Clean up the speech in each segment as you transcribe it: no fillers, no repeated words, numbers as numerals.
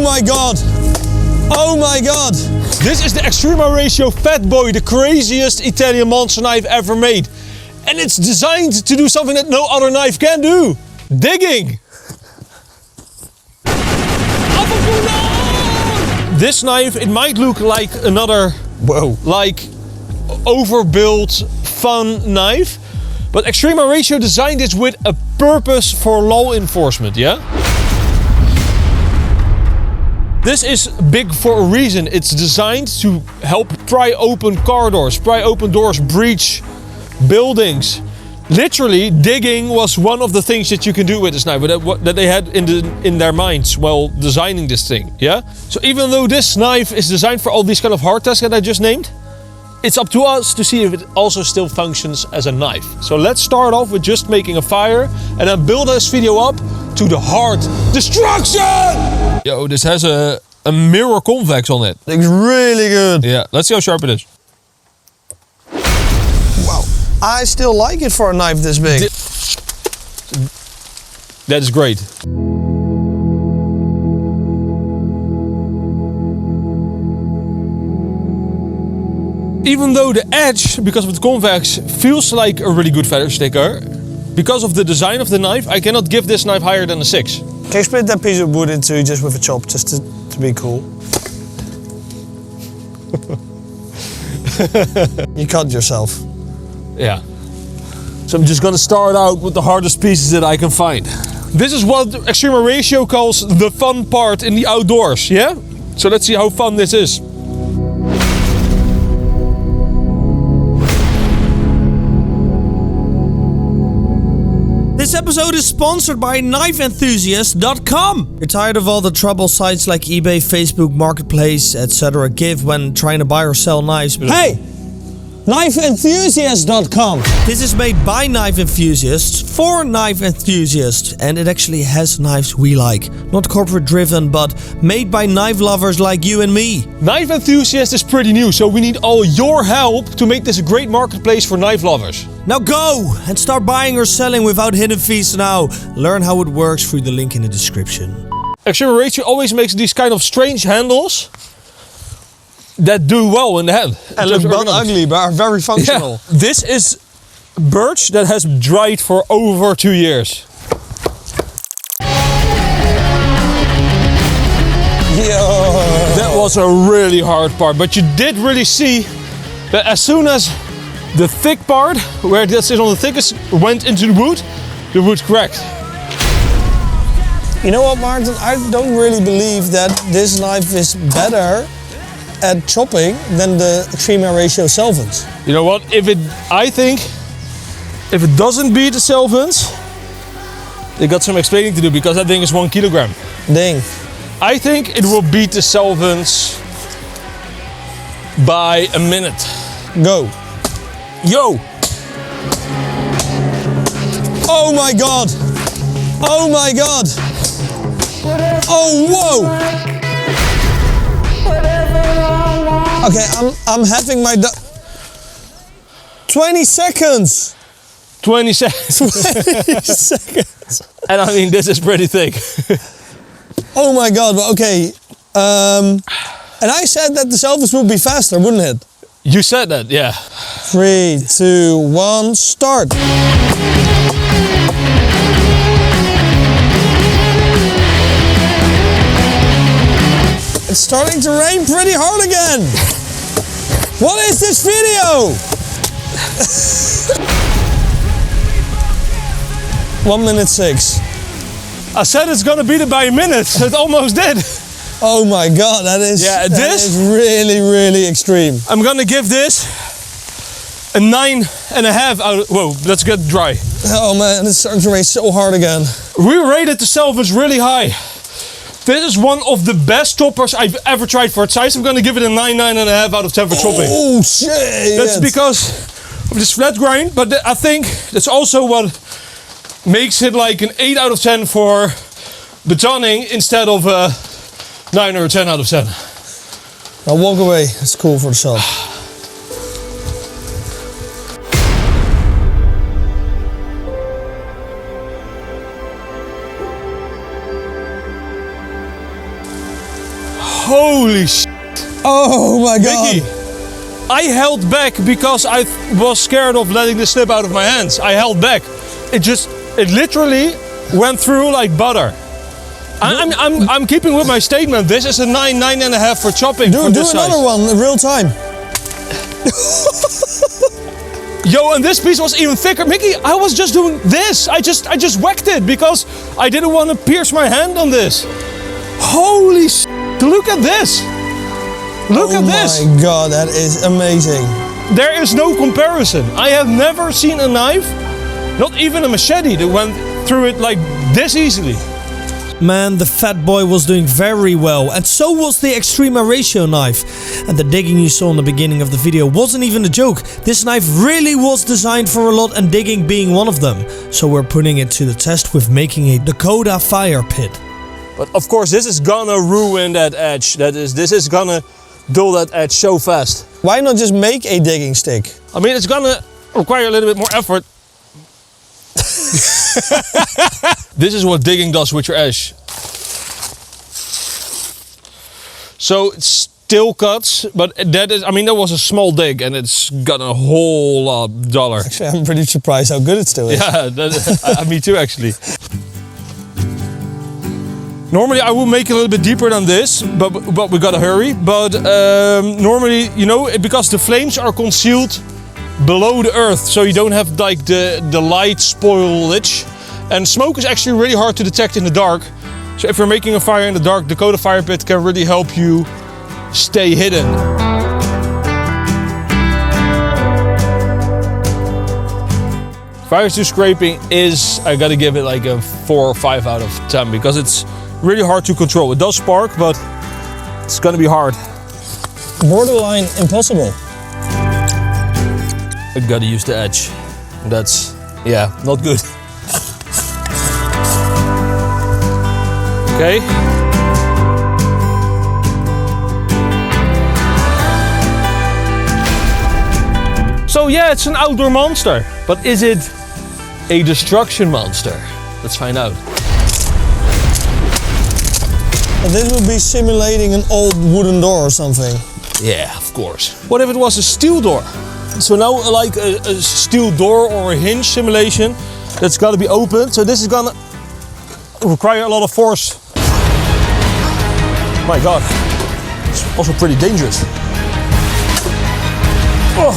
my god! Oh my god! This is the Extrema Ratio Fat Boy, the craziest Italian monster knife ever made. And it's designed to do something that no other knife can do. Digging! This knife, it might look like another, like overbuilt fun knife. But Extrema Ratio designed this with a purpose for law enforcement, yeah? This is big for a reason. It's designed to help pry open car doors, pry open doors, breach buildings. Literally, digging was one of the things that you can do with this knife, that they had in their minds while designing this thing, yeah? So even though this knife is designed for all these kind of hard tasks that I just named, it's up to us to see if it also still functions as a knife. So let's start off with just making a fire and then build this video up to the hard destruction! Yo, this has a mirror convex on it. Looks really good. Yeah, let's see how sharp it is. Wow. I still like it for a knife this big. That is great. Even though the edge, because of the convex, feels like a really good feather sticker, because of the design of the knife, I cannot give this knife higher than a 6. Can you split that piece of wood in two just with a chop, just to be cool? You cut yourself. Yeah. So I'm just gonna start out with the hardest pieces that I can find. This is what Extrema Ratio calls the fun part in the outdoors, yeah? So let's see how fun this is. This episode is sponsored by KnifeEnthusiast.com. You're tired of all the trouble sites like eBay, Facebook, Marketplace, etc. give when trying to buy or sell knives? Hey! KnifeEnthusiast.com. This is made by knife enthusiasts for knife enthusiasts, and it actually has knives we like. Not corporate driven, but made by knife lovers like you and me. Knife Enthusiast is pretty new, so we need all your help to make this a great marketplace for knife lovers. Now go and start buying or selling without hidden fees now. Learn how it works through the link in the description. Extrema Ratio always makes these kind of strange handles that do well in the hand. And look not ugly, but are very functional. Yeah. This is birch that has dried for over 2 years. Yo. That was a really hard part, but you did really see that as soon as the thick part, where this is on the thickest, went into the wood cracked. You know what, Martin? I don't really believe that this knife is better at chopping than the Extrema Ratio Selvens. You know what? I think if it doesn't beat the Selvens, they got some explaining to do, because that thing is 1 kilogram. Dang. I think it will beat the Selvens by a minute. Go. Yo! Oh my god! Oh my god! Oh, whoa! Okay, I'm having my 20 seconds! 20 seconds. 20 seconds. And I mean, this is pretty thick. Oh my god, but okay. And I said that the Selvens would be faster, wouldn't it? You said that, yeah. 3, 2, 1, start! It's starting to rain pretty hard again! What is this video? 1 minute 6. I said it's gonna beat it by a minute. It almost did. Oh my god, that is really, really extreme. I'm gonna give this a 9.5 out of, whoa, let's get dry. Oh man, it's starting to rain so hard again. We rated the Selvens really high. This is one of the best choppers I've ever tried for its size. I'm gonna give it a 9.5 out of 10 for chopping. Oh shit! That's because of this flat grind, but I think that's also what makes it like an 8 out of 10 for betoning instead of a 9 or a 10 out of 10. Now walk away, it's cool for the shot. Holy sh**. Oh my god. Mickey, I held back because I was scared of letting this slip out of my hands. I held back. It literally went through like butter. I'm keeping with my statement. This is a 9.5 for chopping. Do another one in real time. Yo, and this piece was even thicker. Mickey, I was just doing this. I just whacked it because I didn't want to pierce my hand on this. Holy sh**. Look at this. Look at this. Oh my god, that is amazing. There is no comparison. I have never seen a knife, not even a machete, that went through it like this easily. Man, the Fat Boy was doing very well, and so was the Extrema Ratio knife. And the digging you saw in the beginning of the video wasn't even a joke. This knife really was designed for a lot, and digging being one of them. So we're putting it to the test with making a Dakota fire pit. But of course this is gonna ruin that edge. This is gonna dull that edge so fast. Why not just make a digging stick? I mean, it's gonna require a little bit more effort. This is what digging does with your edge. So it still cuts, but that was a small dig and it's got a whole lot duller. Actually, I'm pretty surprised how good it still is. Yeah, me too actually. Normally I would make it a little bit deeper than this, but we gotta hurry. But normally, you know, because the flames are concealed below the earth, so you don't have like the light spoilage. And smoke is actually really hard to detect in the dark. So if you're making a fire in the dark, Dakota fire pit can really help you stay hidden. Fire to scraping is, I gotta give it like a 4 or 5 out of 10 because it's really hard to control. It does spark, but it's gonna be hard. Borderline impossible. I gotta use the edge. That's, yeah, not good. Okay. So yeah, it's an outdoor monster, but is it a destruction monster? Let's find out. And this would be simulating an old wooden door or something. Yeah, of course. What if it was a steel door? So now like a steel door or a hinge simulation that's got to be opened. So this is gonna require a lot of force. My God, it's also pretty dangerous. Oh.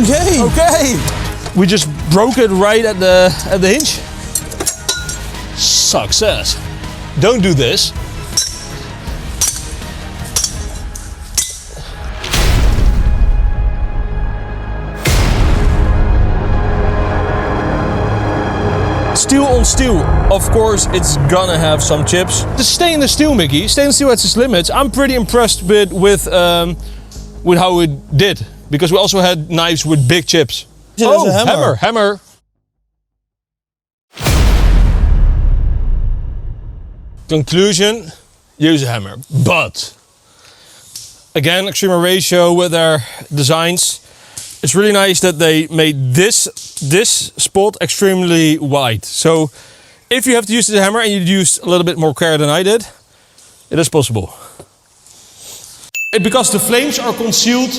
Okay. Okay. We just broke it right at the hinge. Success. Don't do this. Steel on steel, of course it's gonna have some chips. The stainless steel, Mickey, stainless steel has its limits. I'm pretty impressed with how it did, because we also had knives with big chips. Yeah, oh, a hammer. hammer. Conclusion, use a hammer. But, again, Extrema Ratio with their designs. It's really nice that they made this spot extremely wide. So if you have to use the hammer and you used a little bit more care than I did, it is possible. Because the flames are concealed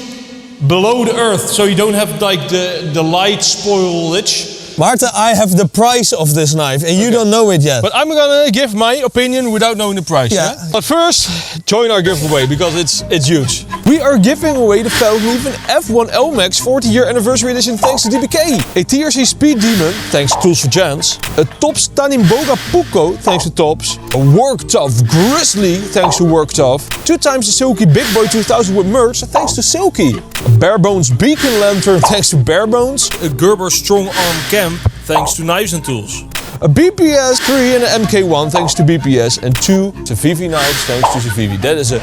below the earth, so you don't have like the light spoilage. Maarten, I have the price of this knife and you don't know it yet. But I'm gonna give my opinion without knowing the price. Yeah. But first, join our giveaway because it's huge. We are giving away the Feldhoven F1 LMAX 40-year anniversary edition thanks to DBK. A TRC Speed Demon thanks to Tools for Chance. A Tops Tanimboga Puko thanks to Tops. A Work Tough Grizzly thanks to Work Tough. 2 times the Silky Big Boy 2000 with merch thanks to Silky. A Barebones Beacon Lantern thanks to Barebones. A Gerber Strong Arm Camp thanks to Knives and Tools. A BPS 3 and an MK1 thanks to BPS, and 2 Civivi knives thanks to Civivi. That is a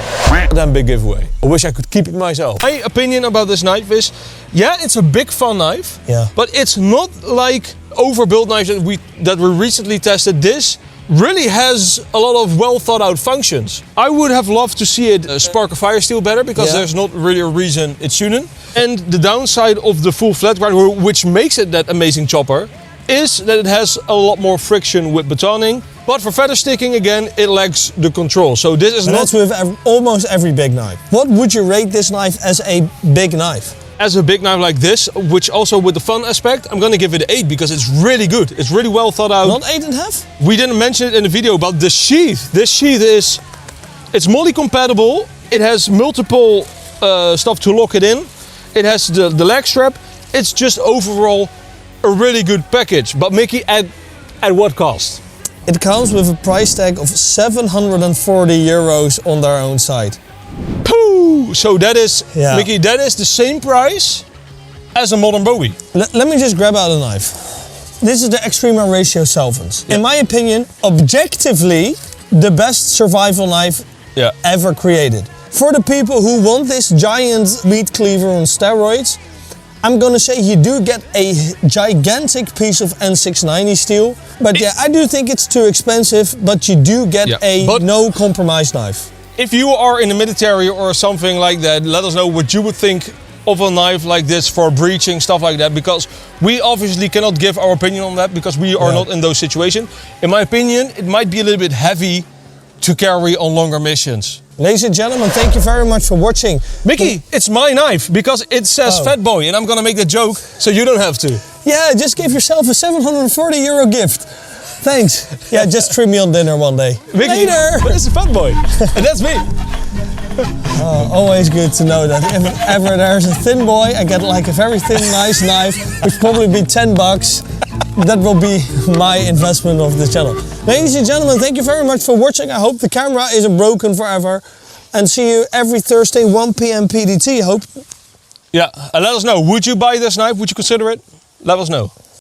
damn big giveaway. I wish I could keep it myself. My opinion about this knife is, yeah, it's a big fun knife, but it's not like overbuild knives that we recently tested. This really has a lot of well thought out functions. I would have loved to see it spark a fire steel better because there's not really a reason it shouldn't. And the downside of the full flat grind, which makes it that amazing chopper, is that it has a lot more friction with batoning But for feather sticking, again, it lacks the control. So this is And not... that's with almost every big knife. What would you rate this knife as a big knife? As a big knife like this, which also with the fun aspect, I'm gonna give it an 8 because it's really good. It's really well thought out. Not 8.5? We didn't mention it in the video, but the sheath. This sheath is... It's MOLLE compatible. It has multiple stuff to lock it in. It has the leg strap. It's just overall a really good package. But Mickey, at what cost? It comes with a price tag of 740 euros on their own site. Pooh! So that is, Yeah. Mickey, that is the same price as a modern Bowie. Let me just grab out a knife. This is the Extrema Ratio Selvens. In my opinion, objectively, the best survival knife Yeah. ever created. For the people who want this giant meat cleaver on steroids, I'm gonna say you do get a gigantic piece of N690 steel. But yeah, I do think it's too expensive, but you do get But no compromise knife. if you are in the military or something like that, let us know what you would think of a knife like this for breaching, stuff like that, because we obviously cannot give our opinion on that because we are not in those situations. In my opinion, it might be a little bit heavy to carry on longer missions. Ladies and gentlemen, thank you very much for watching. Mickey, it's my knife because it says Fatboy and I'm gonna make the joke so you don't have to. Yeah, just give yourself a 740 euro gift. Thanks. Yeah, just treat me on dinner one day. Mickey, Later! but it's a Fatboy and that's me. Always good to know that if ever there's a thin boy, I get like a very thin, nice knife, which probably be 10 bucks. That will be my investment of this channel. Ladies and gentlemen, thank you very much for watching. I hope the camera isn't broken forever. And see you every Thursday, 1 p.m. PDT, I hope. Yeah, and let us know. Would you buy this knife? Would you consider it? Let us know.